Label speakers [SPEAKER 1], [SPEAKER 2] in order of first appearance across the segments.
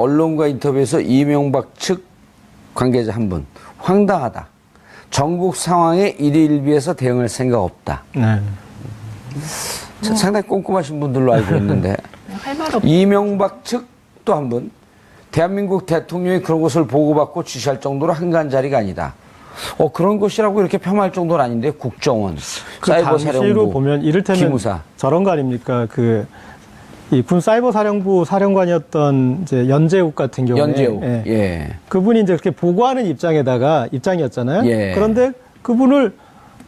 [SPEAKER 1] 언론과 인터뷰에서 이명박 측 관계자 한 분, 황당하다. 전국 상황에 일희일비해서 대응할 생각 없다.
[SPEAKER 2] 네.
[SPEAKER 1] 상당히 꼼꼼하신 분들로 알고 있는데 이명박 측 또 한 분, 대한민국 대통령이 그런 것을 보고받고 지시할 정도로 한가한 자리가 아니다. 그런 것이라고 이렇게 폄하할 정도는 아닌데 국정원,
[SPEAKER 2] 그
[SPEAKER 1] 사이버
[SPEAKER 2] 당시로
[SPEAKER 1] 사령부,
[SPEAKER 2] 보면 이를테면
[SPEAKER 1] 기무사.
[SPEAKER 2] 저런 거 아닙니까? 이 군 사이버 사령부 사령관이었던 이제 연재욱 같은 경우에
[SPEAKER 1] 연재욱. 예.
[SPEAKER 2] 그분이 이제 그렇게 보고하는 입장이었잖아요.
[SPEAKER 1] 예.
[SPEAKER 2] 그런데 그분을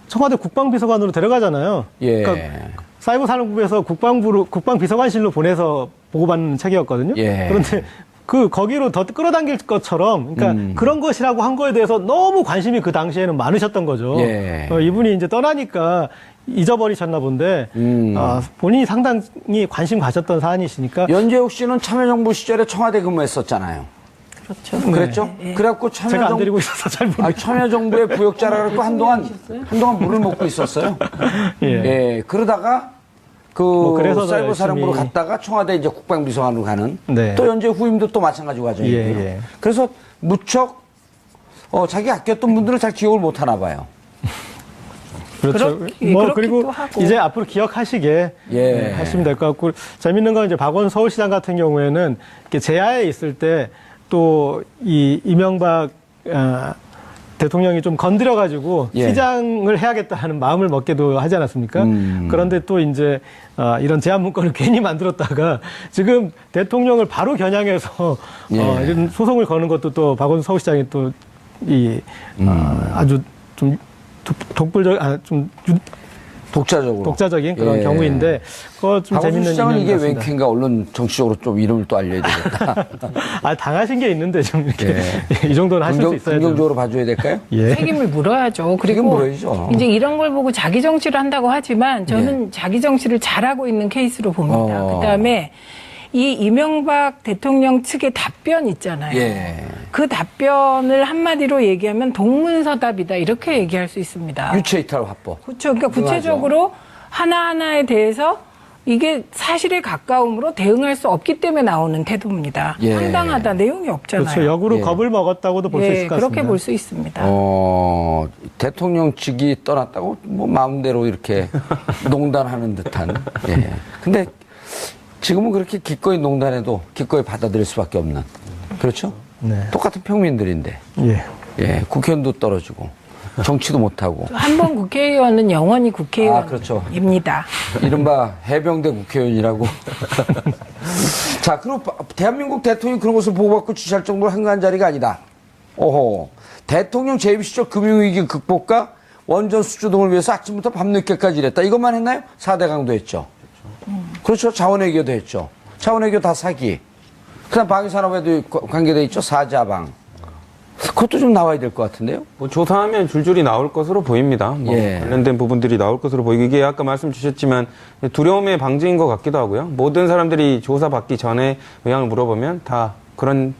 [SPEAKER 2] 청와대 국방비서관으로 데려가잖아요.
[SPEAKER 1] 예.
[SPEAKER 2] 그러니까 사이버 사령부에서 국방비서관실로 보내서 보고받는 책이었거든요.
[SPEAKER 1] 예.
[SPEAKER 2] 그런데 거기로 더 끌어당길 것처럼, 그러니까 그런 것이라고 한 거에 대해서 너무 관심이 그 당시에는 많으셨던 거죠.
[SPEAKER 1] 예.
[SPEAKER 2] 이분이 이제 떠나니까 잊어버리셨나 본데, 본인이 상당히 관심 가졌던 사안이시니까.
[SPEAKER 1] 연재욱 씨는 참여정부 시절에 청와대 근무했었잖아요.
[SPEAKER 3] 그렇죠.
[SPEAKER 1] 그랬죠?
[SPEAKER 3] 네.
[SPEAKER 1] 그래갖고
[SPEAKER 2] 제가 안 데리고 있어서 잘 모르겠어요.
[SPEAKER 1] 참여정부의 부역자라 그래갖고 한동안 물을 먹고 있었어요.
[SPEAKER 2] 예.
[SPEAKER 1] 예. 그러다가
[SPEAKER 2] 그래서
[SPEAKER 1] 사이버 사령부로
[SPEAKER 2] 열심히...
[SPEAKER 1] 갔다가 청와대 이제 국방비서관으로 가는
[SPEAKER 2] 네.
[SPEAKER 1] 또 연재 후임도 또 마찬가지 과정이고요.
[SPEAKER 2] 예.
[SPEAKER 1] 그래서 무척 자기 아꼈던 분들을 잘 기억을 못 하나 봐요.
[SPEAKER 2] 그렇죠. 그리고
[SPEAKER 3] 하고.
[SPEAKER 2] 이제 앞으로 기억하시게
[SPEAKER 1] 예.
[SPEAKER 2] 하시면 될 것 같고, 재밌는 건 이제 박원 서울시장 같은 경우에는 이렇게 제야에 있을 때 또 이 이명박 대통령이 좀 건드려가지고
[SPEAKER 1] 예.
[SPEAKER 2] 시장을 해야겠다 하는 마음을 먹게도 하지 않았습니까? 그런데 또 이제 이런 제안 문건을 괜히 만들었다가 지금 대통령을 바로 겨냥해서
[SPEAKER 1] 예.
[SPEAKER 2] 이런 소송을 거는 것도 또 박원 서울시장이 또 아주 좀 독자적인 그런
[SPEAKER 1] 예.
[SPEAKER 2] 경우인데, 그거 좀
[SPEAKER 1] 박원순
[SPEAKER 2] 재밌는
[SPEAKER 1] 시장은 이게
[SPEAKER 2] 같습니다.
[SPEAKER 1] 웬캔가 언론 정치적으로 좀 이름을 또 알려야 되겠다.
[SPEAKER 2] 당하신 게 있는데 좀 이렇게 이 정도는 하실 수 있어야죠.
[SPEAKER 1] 긍정적으로 봐줘야 될까요?
[SPEAKER 2] 예.
[SPEAKER 3] 책임을 물어야죠.
[SPEAKER 1] 책임
[SPEAKER 3] 그리고
[SPEAKER 1] 물어야죠.
[SPEAKER 3] 이제 이런 걸 보고 자기 정치를 한다고 하지만 저는 자기 정치를 잘하고 있는 케이스로 봅니다. 그다음에 이 이명박 대통령 측의 답변 있잖아요.
[SPEAKER 1] 예.
[SPEAKER 3] 그 답변을 한마디로 얘기하면 동문서답이다, 이렇게 얘기할 수 있습니다.
[SPEAKER 1] 유체이탈 화법.
[SPEAKER 3] 그렇죠. 그러니까 구체적으로 하나하나에 대해서 이게 사실에 가까움으로 대응할 수 없기 때문에 나오는 태도입니다.
[SPEAKER 1] 예.
[SPEAKER 3] 황당하다, 내용이 없잖아요.
[SPEAKER 2] 그렇죠. 역으로
[SPEAKER 1] 예.
[SPEAKER 2] 겁을 먹었다고도 볼 수 있을 것 같습니다.
[SPEAKER 3] 그렇게 볼 수 있습니다.
[SPEAKER 1] 대통령 측이 떠났다고 뭐 마음대로 이렇게 농단하는 듯한. 예. 근데 지금은 그렇게 기꺼이 농단해도 기꺼이 받아들일 수밖에 없는. 그렇죠?
[SPEAKER 2] 네.
[SPEAKER 1] 똑같은 평민들인데.
[SPEAKER 2] 예.
[SPEAKER 1] 예. 국회의원도 떨어지고 정치도 못하고.
[SPEAKER 3] 한 번 국회의원은 영원히 국회의원입니다.
[SPEAKER 1] 그렇죠. 이른바 해병대 국회의원이라고. 자, 그리고 대한민국 대통령이 그런 것을 보고받고 지시할 정도로 한가한 자리가 아니다. 대통령 재임 시절 금융위기 극복과 원전 수주 등을 위해서 아침부터 밤늦게까지 일했다. 이것만 했나요? 4대 강도 했죠. 그렇죠. 자원외교도 했죠. 자원외교 다 사기. 그다음 방위산업에도 관계돼 있죠. 사자방. 그것도 좀 나와야 될 것 같은데요.
[SPEAKER 4] 조사하면 줄줄이 나올 것으로 보입니다.
[SPEAKER 1] 예.
[SPEAKER 4] 관련된 부분들이 나올 것으로 보이고, 이게 아까 말씀 주셨지만 두려움의 방지인 것 같기도 하고요. 모든 사람들이 조사받기 전에 의향을 물어보면 다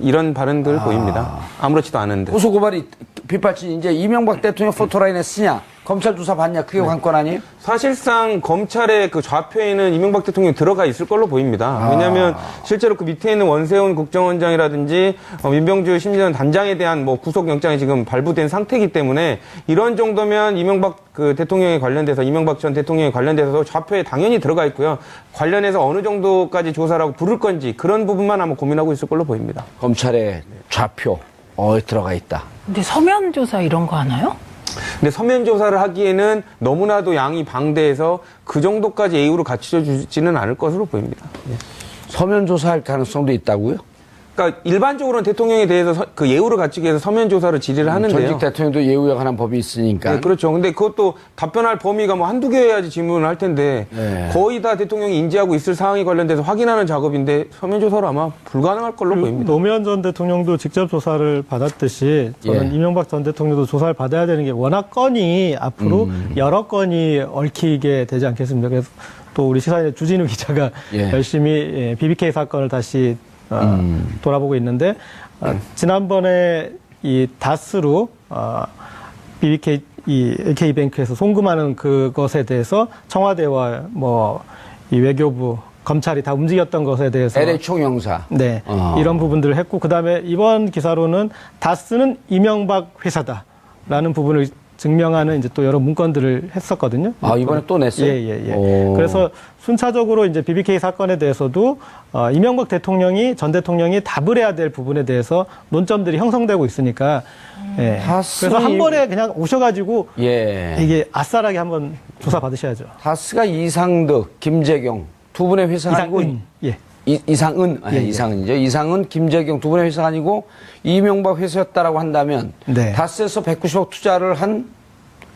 [SPEAKER 4] 이런 발언들 보입니다. 아무렇지도 않은데.
[SPEAKER 1] 고소고발이 빗발친 이제 이명박 대통령 포토라인에 쓰냐, 검찰 조사 받냐, 그게 관건 아니에요?
[SPEAKER 4] 사실상 검찰의 그 좌표에는 이명박 대통령이 들어가 있을 걸로 보입니다. 왜냐하면 실제로 그 밑에 있는 원세훈 국정원장이라든지 민병주 심리전 단장에 대한 구속영장이 지금 발부된 상태이기 때문에, 이런 정도면 이명박 그 대통령에 관련돼서, 이명박 전 대통령에 관련돼서 좌표에 당연히 들어가 있고요. 관련해서 어느 정도까지 조사라고 부를 건지 그런 부분만 아마 고민하고 있을 걸로 보입니다.
[SPEAKER 1] 검찰의 좌표 들어가 있다.
[SPEAKER 3] 근데 서면 조사 이런 거 하나요?
[SPEAKER 4] 근데 서면 조사를 하기에는 너무나도 양이 방대해서 그 정도까지 예우를 갖춰주지는 않을 것으로 보입니다.
[SPEAKER 1] 서면 조사할 가능성도 있다고요?
[SPEAKER 4] 그러니까 일반적으로는 대통령에 대해서 그 예우를 갖추기 위해서 서면 조사를 질의를 하는데요.
[SPEAKER 1] 전직 대통령도 예우에 관한 법이 있으니까.
[SPEAKER 4] 네, 그렇죠. 근데 그것도 답변할 범위가 한두 개여야지 질문을 할 텐데,
[SPEAKER 1] 네.
[SPEAKER 4] 거의 다 대통령이 인지하고 있을 사항에 관련돼서 확인하는 작업인데 서면 조사로 아마 불가능할 걸로 보입니다.
[SPEAKER 2] 노무현 전 대통령도 직접 조사를 받았듯이 저는 이명박 전 대통령도 조사를 받아야 되는 게 워낙 건이 앞으로 여러 건이 얽히게 되지 않겠습니까? 그래서 또 우리 시사인의 주진우 기자가 열심히 BBK 사건을 다시 돌아보고 있는데, 지난번에 이 다스로 BBK AK뱅크에서 송금하는 그것에 대해서 청와대와 이 외교부 검찰이 다 움직였던 것에 대해서
[SPEAKER 1] LA 총영사.
[SPEAKER 2] 네, 이런 부분들을 했고 그다음에 이번 기사로는 다스는 이명박 회사다라는 부분을 증명하는 이제 또 여러 문건들을 했었거든요.
[SPEAKER 1] 아, 이번에 또 냈어요?
[SPEAKER 2] 예.
[SPEAKER 1] 오.
[SPEAKER 2] 그래서 순차적으로 이제 BBK 사건에 대해서도 이명박 전 대통령이 답을 해야 될 부분에 대해서 논점들이 형성되고 있으니까 예. 그래서 한 번에 그냥 오셔가지고
[SPEAKER 1] 예.
[SPEAKER 2] 이게 아싸라게 한번 조사 받으셔야죠.
[SPEAKER 1] 다스가 이상득, 김재경 두 분의 회사가 아니고
[SPEAKER 2] 이상은 예.
[SPEAKER 1] 이상은
[SPEAKER 2] 예.
[SPEAKER 1] 이상은이죠. 이상은 김재경 두 분의 회사가 아니고 이명박 회사였다라고 한다면
[SPEAKER 2] 네.
[SPEAKER 1] 다스에서 190억 투자를 한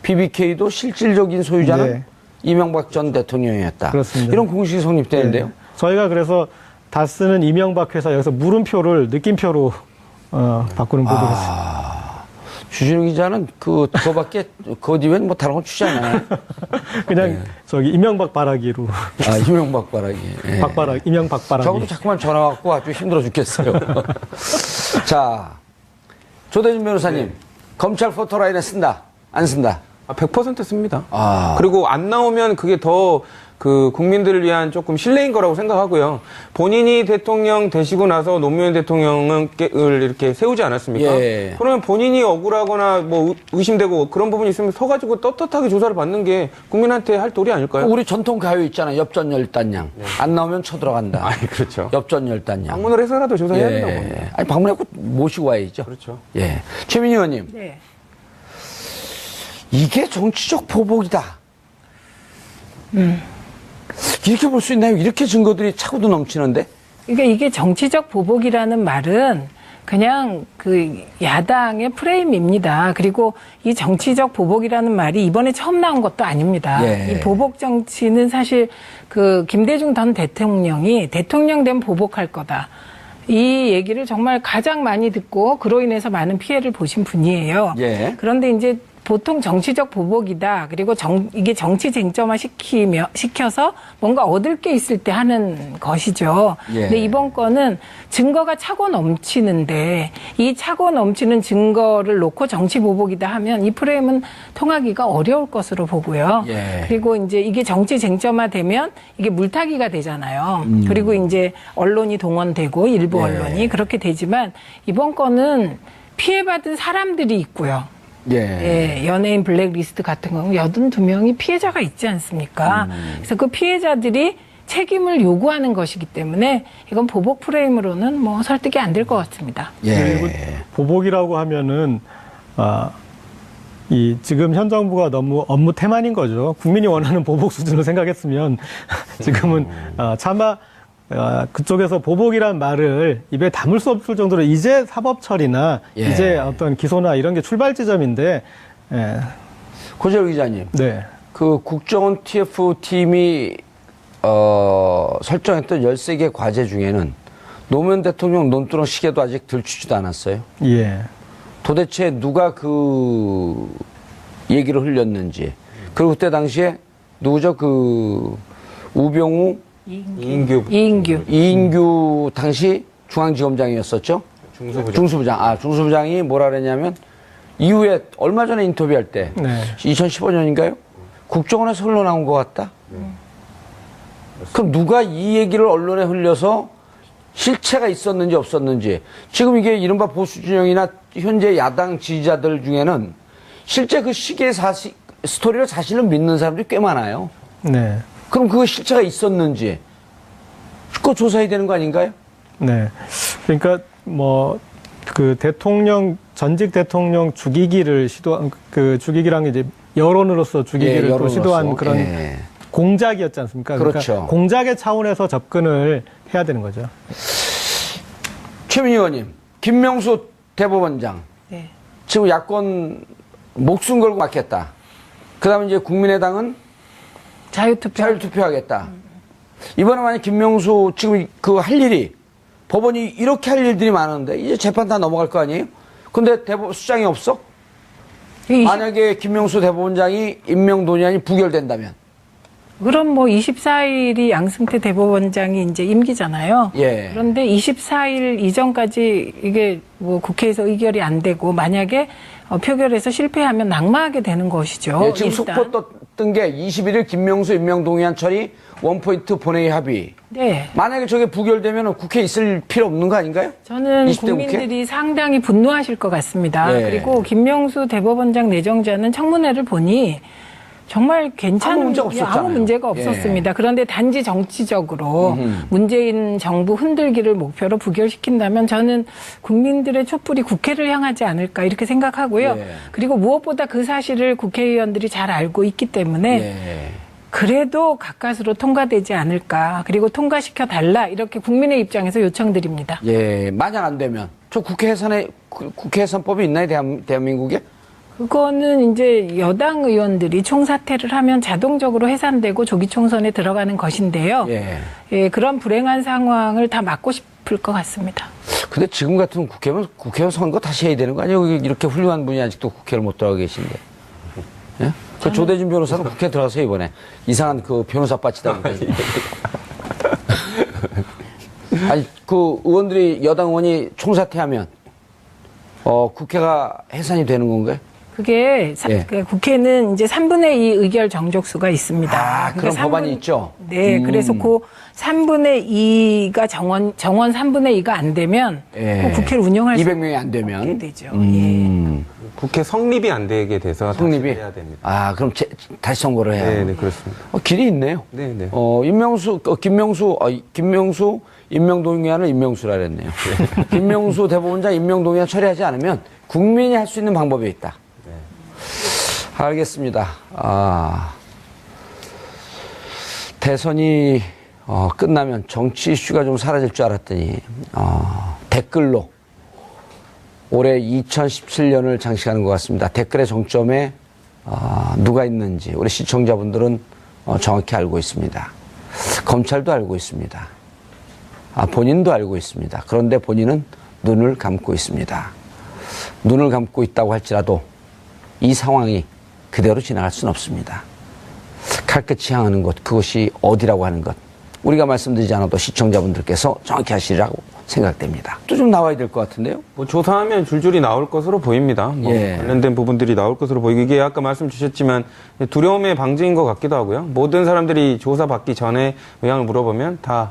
[SPEAKER 1] BBK도 실질적인 소유자는
[SPEAKER 2] 네.
[SPEAKER 1] 이명박 전 대통령이었다.
[SPEAKER 2] 그렇습니다.
[SPEAKER 1] 이런 공식이 성립되는데요.
[SPEAKER 2] 네. 저희가 그래서 다스는 이명박 회사 여기서 물음표를 느낌표로 바꾸는 보도를 했습니다.
[SPEAKER 1] 주진우 기자는 그거밖에 그 뒤엔 뭐 다른 건 추지 않아요.
[SPEAKER 2] 그냥 저기 이명박 바라기로
[SPEAKER 1] 아, 이명박 바라기. 예.
[SPEAKER 2] 박바라 이명박 바라기.
[SPEAKER 1] 저것도 자꾸만 전화 왔고 아주 힘들어 죽겠어요. 자, 조대진 변호사님, 검찰 포토라인에 쓴다, 안 쓴다?
[SPEAKER 4] 100% 씁니다.
[SPEAKER 1] 아.
[SPEAKER 4] 그리고 안 나오면 그게 더 국민들을 위한 조금 신뢰인 거라고 생각하고요. 본인이 대통령 되시고 나서 노무현 대통령을 이렇게 세우지 않았습니까?
[SPEAKER 1] 예.
[SPEAKER 4] 그러면 본인이 억울하거나 뭐 의심되고 그런 부분이 있으면 서가지고 떳떳하게 조사를 받는 게 국민한테 할 도리 아닐까요?
[SPEAKER 1] 우리 전통 가요 있잖아요. 엽전열단양. 안 나오면 쳐들어간다.
[SPEAKER 4] 아니, 그렇죠.
[SPEAKER 1] 엽전열단양.
[SPEAKER 4] 방문을 해서라도 조사해야 된다고.
[SPEAKER 1] 예. 아니, 방문하고 모시고 와야죠.
[SPEAKER 4] 그렇죠.
[SPEAKER 1] 예. 최민희 의원님,
[SPEAKER 3] 네.
[SPEAKER 1] 이게 정치적 보복이다. 이렇게 볼 수 있나요? 이렇게 증거들이 차고도 넘치는데?
[SPEAKER 3] 그러니까 이게 정치적 보복이라는 말은 그냥 그 야당의 프레임입니다. 그리고 이 정치적 보복이라는 말이 이번에 처음 나온 것도 아닙니다.
[SPEAKER 1] 예.
[SPEAKER 3] 이 보복 정치는 사실 그 김대중 전 대통령이 대통령 되면 보복할 거다. 이 얘기를 정말 가장 많이 듣고 그로 인해서 많은 피해를 보신 분이에요.
[SPEAKER 1] 예.
[SPEAKER 3] 그런데 이제 보통 정치적 보복이다. 그리고 이게 정치 쟁점화 시켜서 뭔가 얻을 게 있을 때 하는 것이죠.
[SPEAKER 1] 예.
[SPEAKER 3] 근데 이번 건은 증거가 차고 넘치는데 이 차고 넘치는 증거를 놓고 정치 보복이다 하면 이 프레임은 통하기가 어려울 것으로 보고요.
[SPEAKER 1] 예.
[SPEAKER 3] 그리고 이제 이게 정치 쟁점화 되면 이게 물타기가 되잖아요. 그리고 이제 언론이 동원되고 일부
[SPEAKER 1] 예.
[SPEAKER 3] 언론이 그렇게 되지만 이번 건은 피해받은 사람들이 있고요.
[SPEAKER 1] 예.
[SPEAKER 3] 예, 연예인 블랙리스트 같은 경우 82명이 피해자가 있지 않습니까? 그래서 그 피해자들이 책임을 요구하는 것이기 때문에 이건 보복 프레임으로는 뭐 설득이 안 될 것 같습니다.
[SPEAKER 1] 예.
[SPEAKER 2] 그리고 보복이라고 하면은 이 지금 현 정부가 너무 업무 태만인 거죠. 국민이 원하는 보복 수준으로 생각했으면 지금은 차마 그쪽에서 보복이란 말을 입에 담을 수 없을 정도로 이제 사법 처리나
[SPEAKER 1] 예.
[SPEAKER 2] 이제 어떤 기소나 이런 게 출발 지점인데
[SPEAKER 1] 고재열 기자님.
[SPEAKER 2] 네.
[SPEAKER 1] 그 국정원 TF팀이 설정했던 13개 과제 중에는 노무현 대통령 논두렁 시계도 아직 들추지도 않았어요.
[SPEAKER 2] 예.
[SPEAKER 1] 도대체 누가 그 얘기를 흘렸는지. 그리고 그때 당시에 누구죠? 우병우 이인규 당시 중앙지검장이었었죠? 중수부장이 뭐라 그랬냐면 이후에 얼마 전에 인터뷰할 때
[SPEAKER 2] 네.
[SPEAKER 1] 2015년인가요? 국정원에서 흘러나온 것 같다? 그럼 누가 이 얘기를 언론에 흘려서 실체가 있었는지 없었는지 지금 이게 이른바 보수진영이나 현재 야당 지지자들 중에는 실제 그 시계의 스토리를 사실을 믿는 사람들이 꽤 많아요.
[SPEAKER 2] 네.
[SPEAKER 1] 그럼 그 실체가 있었는지 그거 조사해야 되는 거 아닌가요?
[SPEAKER 2] 네. 그러니까 전직 대통령 죽이기를 죽이기랑 이제 여론으로서 죽이기를 또 시도한 그런 공작이었지 않습니까?
[SPEAKER 1] 그렇죠.
[SPEAKER 2] 그러니까 공작의 차원에서 접근을 해야 되는 거죠.
[SPEAKER 1] 최민희 의원님, 김명수 대법원장.
[SPEAKER 3] 네.
[SPEAKER 1] 지금 야권 목숨 걸고 맡겠다. 그 다음에 이제 국민의당은 자율투표하겠다. 이번에 만약 김명수 지금 할 일이 법원이 이렇게 할 일들이 많은데 이제 재판 다 넘어갈 거 아니에요? 근데 수장이 없어? 만약에 김명수 대법원장이 임명 논의안이 부결된다면?
[SPEAKER 3] 그럼 24일이 양승태 대법원장이 이제 임기잖아요.
[SPEAKER 1] 예.
[SPEAKER 3] 그런데 24일 이전까지 이게 국회에서 의결이 안 되고 만약에 표결에서 실패하면 낙마하게 되는 것이죠.
[SPEAKER 1] 예, 지금 속보 떴던 게 21일 김명수 임명 동의안 처리 원포인트 본회의 합의.
[SPEAKER 3] 네.
[SPEAKER 1] 만약에 저게 부결되면 국회에 있을 필요 없는 거 아닌가요?
[SPEAKER 3] 저는
[SPEAKER 1] 20대
[SPEAKER 3] 국민들이
[SPEAKER 1] 국회?
[SPEAKER 3] 상당히 분노하실 것 같습니다.
[SPEAKER 1] 네.
[SPEAKER 3] 그리고 김명수 대법원장 내정자는 청문회를 보니 정말 괜찮은
[SPEAKER 1] 아무 문제가 없었잖아요.
[SPEAKER 3] 아무 문제가 없었습니다. 그런데 단지 정치적으로 문재인 정부 흔들기를 목표로 부결시킨다면 저는 국민들의 촛불이 국회를 향하지 않을까 이렇게 생각하고요.
[SPEAKER 1] 네.
[SPEAKER 3] 그리고 무엇보다 그 사실을 국회의원들이 잘 알고 있기 때문에
[SPEAKER 1] 네.
[SPEAKER 3] 그래도 가까스로 통과되지 않을까. 그리고 통과시켜 달라 이렇게 국민의 입장에서 요청드립니다.
[SPEAKER 1] 예, 만약 안 되면 저 국회 해산법이 있나요, 대한민국에?
[SPEAKER 3] 그거는 이제 여당 의원들이 총사퇴를 하면 자동적으로 해산되고 조기 총선에 들어가는 것인데요.
[SPEAKER 1] 예.
[SPEAKER 3] 예, 그런 불행한 상황을 다 막고 싶을 것 같습니다.
[SPEAKER 1] 근데 지금 같은 국회의원 선거 다시 해야 되는 거 아니에요? 이렇게 훌륭한 분이 아직도 국회를 못 들어가 계신데. 예? 그 조대진 변호사는 국회 들어가서 이번에 이상한 그 변호사 빠치다 보니까. 아니, 그 의원들이, 여당 의원이 총사퇴하면, 국회가 해산이 되는 건가요?
[SPEAKER 3] 그게
[SPEAKER 1] 예.
[SPEAKER 3] 그 국회는 이제 3분의 2 의결 정족수가 있습니다.
[SPEAKER 1] 아, 그런
[SPEAKER 3] 그러니까
[SPEAKER 1] 법안이 있죠?
[SPEAKER 3] 네, 그래서 그 3분의 2가 정원 3분의 2가 안 되면
[SPEAKER 1] 예.
[SPEAKER 3] 그 국회를 운영할 수
[SPEAKER 1] 200명이 안 되면.
[SPEAKER 3] 없게 되죠. 예.
[SPEAKER 4] 국회 성립이 안 되게 돼서
[SPEAKER 1] 성립이?
[SPEAKER 4] 다시 해야 됩니다.
[SPEAKER 1] 아, 그럼 다시 선거를 해야
[SPEAKER 4] 네, 네, 그렇습니다.
[SPEAKER 1] 길이 있네요.
[SPEAKER 4] 네, 네.
[SPEAKER 1] 김명수 임명동의안을 임명수라 그랬네요. 김명수 대법원장 임명동의안 처리하지 않으면 국민이 할 수 있는 방법이 있다. 알겠습니다. 대선이 끝나면 정치 이슈가 좀 사라질 줄 알았더니 댓글로 올해 2017년을 장식하는 것 같습니다. 댓글의 정점에 누가 있는지 우리 시청자분들은 정확히 알고 있습니다. 검찰도 알고 있습니다. 본인도 알고 있습니다. 그런데 본인은 눈을 감고 있습니다. 눈을 감고 있다고 할지라도 이 상황이 그대로 지나갈 수는 없습니다. 칼끝이 향하는 곳, 그것이 어디라고 하는 것, 우리가 말씀드리지 않아도 시청자분들께서 정확히 하시리라고 생각됩니다. 또 좀 나와야 될 것 같은데요?
[SPEAKER 4] 뭐 조사하면 줄줄이 나올 것으로 보입니다. 뭐
[SPEAKER 1] 예.
[SPEAKER 4] 관련된 부분들이 나올 것으로 보이고 이게 아까 말씀 주셨지만 두려움의 방증인 것 같기도 하고요. 모든 사람들이 조사받기 전에 의향을 물어보면 다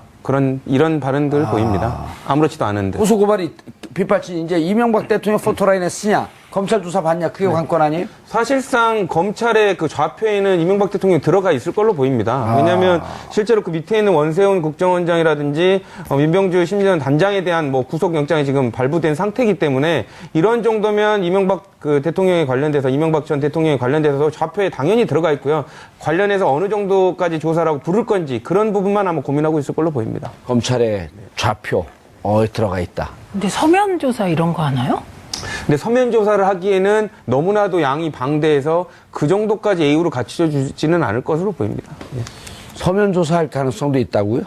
[SPEAKER 4] 이런 발언들 보입니다. 아무렇지도 않은데.
[SPEAKER 1] 고소고발이 빗발친 이제 이명박 대통령 포토라인에 쓰냐, 검찰 조사 받냐, 그게 관건 아니에요?
[SPEAKER 4] 사실상 검찰의 그 좌표에는 이명박 대통령이 들어가 있을 걸로 보입니다. 왜냐하면 실제로 그 밑에 있는 원세훈 국정원장이라든지 민병주 심리전 단장에 대한 뭐 구속영장이 지금 발부된 상태이기 때문에 이런 정도면 이명박 그 대통령에 관련돼서 이명박 전 대통령에 관련돼서 좌표에 당연히 들어가 있고요. 관련해서 어느 정도까지 조사라고 부를 건지 그런 부분만 아마 고민하고 있을 걸로 보입니다.
[SPEAKER 1] 검찰의 좌표 들어가 있다.
[SPEAKER 3] 근데 서면 조사 이런 거 하나요?
[SPEAKER 4] 근데 서면 조사를 하기에는 너무나도 양이 방대해서 그 정도까지 예우를 갖춰 주지는 않을 것으로 보입니다.
[SPEAKER 1] 서면 조사할 가능성도 있다고요?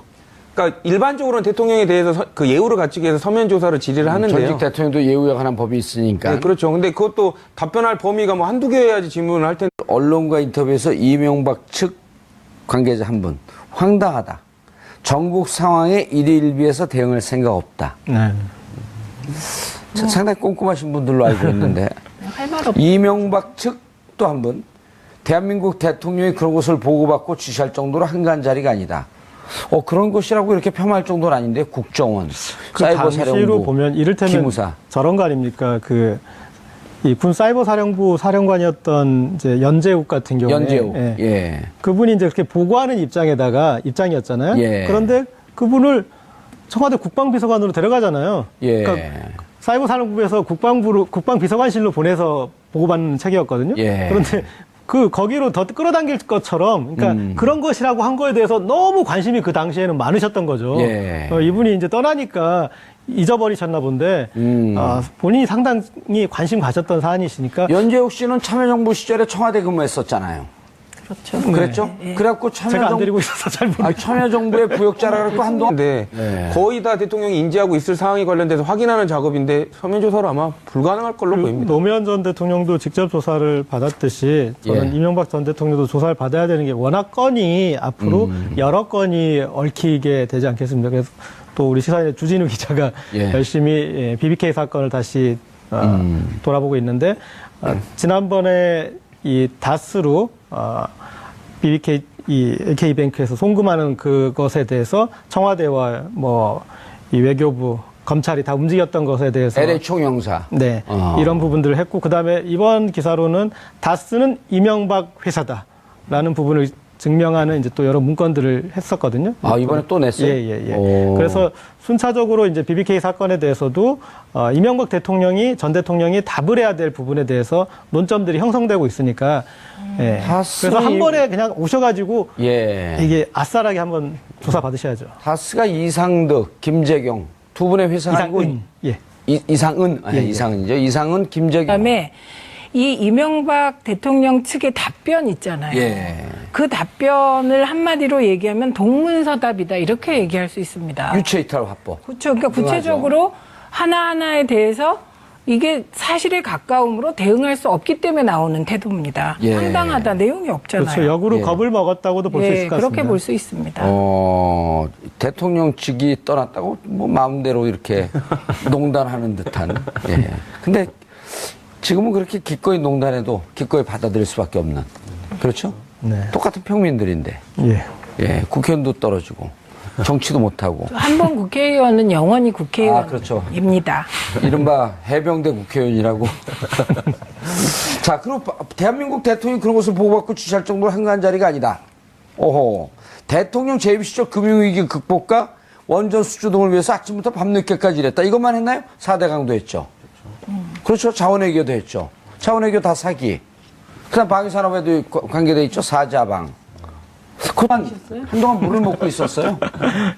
[SPEAKER 4] 그러니까 일반적으로는 대통령에 대해서 그 예우를 갖추기 위해서 서면 조사를 질의를 하는데요.
[SPEAKER 1] 전직 대통령도 예우에 관한 법이 있으니까.
[SPEAKER 4] 네, 그렇죠. 근데 그것도 답변할 범위가 뭐 한두 개여야지 질문을 할 텐데.
[SPEAKER 1] 언론과 인터뷰에서 이명박 측 관계자 한 분, 황당하다. 전국 상황에 일희일비해서 대응할 생각 없다.
[SPEAKER 2] 네.
[SPEAKER 1] 상당히 꼼꼼하신 분들로 알고 있는데
[SPEAKER 3] 할 말 없.
[SPEAKER 1] 이명박 측 또 한 분, 대한민국 대통령이 그런 것을 보고받고 지시할 정도로 한가한 자리가 아니다. 그런 것이라고 이렇게 폄하할 정도는 아닌데 국정원,
[SPEAKER 2] 그
[SPEAKER 1] 사이버
[SPEAKER 2] 당시로
[SPEAKER 1] 사령부,
[SPEAKER 2] 보면 이를테면
[SPEAKER 1] 기무사.
[SPEAKER 2] 저런 거 아닙니까? 이 군 사이버 사령부 사령관이었던 이제 연재욱 같은 경우에
[SPEAKER 1] 연재욱. 예.
[SPEAKER 2] 그분이 이제 그렇게 보고하는 입장이었잖아요.
[SPEAKER 1] 예.
[SPEAKER 2] 그런데 그분을 청와대 국방비서관으로 데려가잖아요.
[SPEAKER 1] 예.
[SPEAKER 2] 그러니까 사이버 사령부에서 국방비서관실로 보내서 보고받는 책이었거든요.
[SPEAKER 1] 예.
[SPEAKER 2] 그런데 거기로 더 끌어당길 것처럼, 그러니까 그런 것이라고 한 거에 대해서 너무 관심이 그 당시에는 많으셨던 거죠.
[SPEAKER 1] 예.
[SPEAKER 2] 이분이 이제 떠나니까 잊어버리셨나 본데, 본인이 상당히 관심 가졌던 사안이시니까.
[SPEAKER 1] 연재욱 씨는 참여정부 시절에 청와대 근무했었잖아요.
[SPEAKER 3] 그렇죠.
[SPEAKER 1] 그랬죠?
[SPEAKER 3] 네.
[SPEAKER 1] 그래갖고
[SPEAKER 2] 제가 안 데리고 있어서 잘 모르겠어요.
[SPEAKER 1] 참여정부의 부역자라 그랬고 한동안.
[SPEAKER 4] 근데
[SPEAKER 1] 네.
[SPEAKER 4] 거의 다 대통령이 인지하고 있을 사항에 관련돼서 확인하는 작업인데 서면 조사로 아마 불가능할 걸로 보입니다.
[SPEAKER 2] 노무현 전 대통령도 직접 조사를 받았듯이 저는
[SPEAKER 1] 예.
[SPEAKER 2] 이명박 전 대통령도 조사를 받아야 되는 게 워낙 건이 앞으로 여러 건이 얽히게 되지 않겠습니까? 그래서 또 우리 시사인의 주진우 기자가
[SPEAKER 1] 예.
[SPEAKER 2] 열심히 BBK 사건을 다시 돌아보고 있는데 지난번에 이 다스로 BBK 이 AK뱅크에서 송금하는 그것에 대해서 청와대와 뭐 이 외교부, 검찰이 다 움직였던 것에 대해서
[SPEAKER 1] LA 총영사.
[SPEAKER 2] 네, 이런 부분들을 했고 그다음에 이번 기사로는 다스는 이명박 회사다라는 부분을 증명하는 이제 또 여러 문건들을 했었거든요.
[SPEAKER 1] 아, 이번에 또 냈어요?
[SPEAKER 2] 예.
[SPEAKER 1] 오.
[SPEAKER 2] 그래서 순차적으로 이제 BBK 사건에 대해서도 이명박 대통령이 전 대통령이 답을 해야 될 부분에 대해서 논점들이 형성되고 있으니까 예.
[SPEAKER 1] 다스는
[SPEAKER 2] 그래서 한 번에 그냥 오셔가지고
[SPEAKER 1] 예.
[SPEAKER 2] 이게 아싸라게 한번 조사 받으셔야죠.
[SPEAKER 1] 다스가 이상득, 김재경 두 분의 회사가 아니고
[SPEAKER 2] 이상은 예.
[SPEAKER 1] 이상은
[SPEAKER 2] 예.
[SPEAKER 1] 이상은이죠. 이상은 김재경.
[SPEAKER 3] 그다음에 이 이명박 대통령 측의 답변 있잖아요.
[SPEAKER 1] 예.
[SPEAKER 3] 그 답변을 한마디로 얘기하면 동문서답이다 이렇게 얘기할 수 있습니다.
[SPEAKER 1] 유체이탈 화법.
[SPEAKER 3] 그렇죠. 그러니까 구체적으로 하나하나에 대해서 이게 사실에 가까움으로 대응할 수 없기 때문에 나오는 태도입니다.
[SPEAKER 1] 예.
[SPEAKER 3] 황당하다. 내용이 없잖아요.
[SPEAKER 2] 그렇죠. 역으로
[SPEAKER 1] 예.
[SPEAKER 2] 겁을 먹었다고도 볼 수 있을 것 같습니다.
[SPEAKER 3] 그렇게 볼 수 있습니다.
[SPEAKER 1] 대통령 측이 떠났다고 뭐 마음대로 이렇게 농단하는 듯한. 예. 근데 지금은 그렇게 기꺼이 농단해도 기꺼이 받아들일 수밖에 없는. 그렇죠?
[SPEAKER 2] 네.
[SPEAKER 1] 똑같은 평민들인데.
[SPEAKER 2] 예.
[SPEAKER 1] 예. 국회의원도 떨어지고 정치도 못하고.
[SPEAKER 3] 한 번 국회의원은 영원히
[SPEAKER 1] 아, 그렇죠.
[SPEAKER 3] 국회의원입니다.
[SPEAKER 1] 이른바 해병대 국회의원이라고. 자, 그리고 대한민국 대통령이 그런 것을 보고받고 지시할 정도로 한가한 자리가 아니다. 오호. 대통령 재임 시절 금융위기 극복과 원전 수주 등을 위해서 아침부터 밤늦게까지 일했다. 이것만 했나요? 4대 강도 했죠. 그렇죠. 자원외교도 했죠. 자원외교 다 사기. 그 다음 방위산업에도 관계돼 있죠. 사자방. 한동안 물을 먹고 있었어요.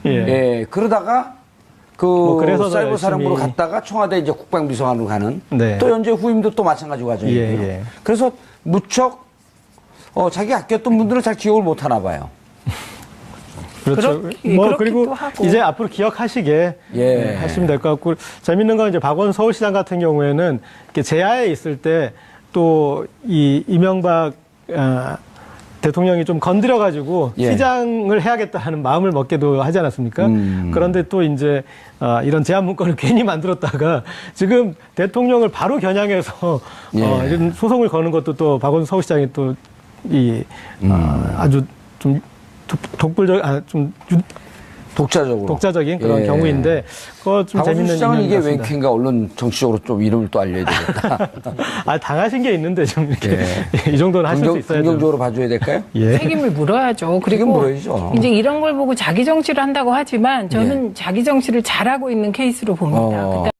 [SPEAKER 2] 예.
[SPEAKER 1] 예. 그러다가
[SPEAKER 2] 그래서 더
[SPEAKER 1] 사이버 사령부로
[SPEAKER 2] 열심히-
[SPEAKER 1] 갔다가 청와대 이제 국방비서관으로 가는
[SPEAKER 2] 네.
[SPEAKER 1] 또 연재 후임도 또 마찬가지 과정이고요.
[SPEAKER 2] 예.
[SPEAKER 1] 그래서 무척 자기 아꼈던 분들은 잘 기억을 못 하나 봐요.
[SPEAKER 2] 그렇죠.
[SPEAKER 3] 그렇기도
[SPEAKER 2] 그리고
[SPEAKER 3] 하고.
[SPEAKER 2] 이제 앞으로 기억하시게
[SPEAKER 1] 예.
[SPEAKER 2] 하시면 될 것 같고 재밌는 건 이제 박원 서울시장 같은 경우에는 이렇게 제야에 있을 때 또 이 이명박 대통령이 좀 건드려가지고
[SPEAKER 1] 예.
[SPEAKER 2] 시장을 해야겠다 하는 마음을 먹게도 하지 않았습니까? 그런데 또 이제 이런 제안 문건을 괜히 만들었다가 지금 대통령을 바로 겨냥해서
[SPEAKER 1] 예.
[SPEAKER 2] 이런 소송을 거는 것도 또 박원 서울시장이 또 이 아주 좀 독자적인 그런
[SPEAKER 1] 예.
[SPEAKER 2] 경우인데 그거 좀
[SPEAKER 1] 박원순
[SPEAKER 2] 재밌는
[SPEAKER 1] 시장은
[SPEAKER 2] 인연이
[SPEAKER 1] 이게
[SPEAKER 2] 같습니다.
[SPEAKER 1] 웬캔가 언론 정치적으로 좀 이름을 또 알려야 되겠다.
[SPEAKER 2] 당하신 게 있는데 좀 이렇게 이 정도는 하실 수 있어야죠.
[SPEAKER 1] 긍정적으로 봐줘야 될까요?
[SPEAKER 2] 예.
[SPEAKER 3] 책임을 물어야죠.
[SPEAKER 1] 책임
[SPEAKER 3] 그리고
[SPEAKER 1] 물어야죠.
[SPEAKER 3] 이제 이런 걸 보고 자기 정치를 한다고 하지만 저는 자기 정치를 잘하고 있는 케이스로 봅니다.